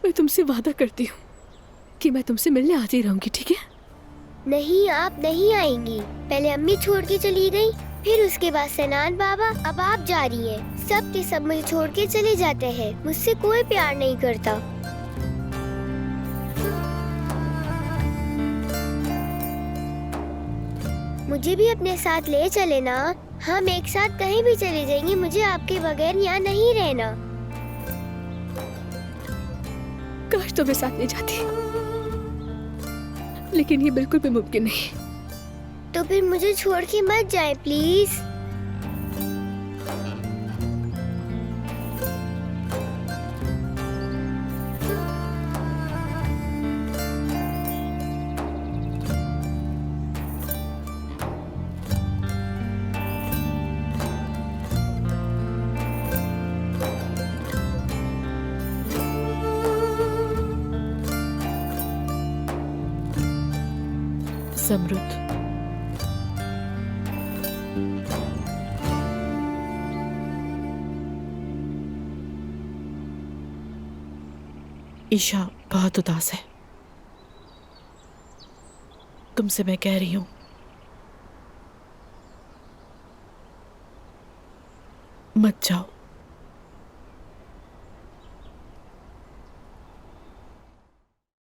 मैं तुमसे वादा करती हूँ कि मैं तुमसे मिलने आती रहूंगी, ठीक है? नहीं, आप नहीं आएंगी। पहले अम्मी छोड़ के चली गई, फिर उसके बाद सनान बाबा, अब आप जा रही हैं। सब के सब मुझे छोड़ के चले जाते हैं। मुझसे कोई प्यार नहीं करता। मुझे भी अपने साथ ले चले ना। हम एक साथ कहीं भी चले जाएंगे। मुझे आपके बगैर यहाँ नहीं रहना। काश तुम्हें साथ ले जाती, लेकिन ये बिल्कुल भी मुमकिन नहीं। तो फिर मुझे छोड़ के मत जाए प्लीज। समृद्ध, ईशा बहुत उदास है। तुमसे मैं कह रही हूं, मत जाओ।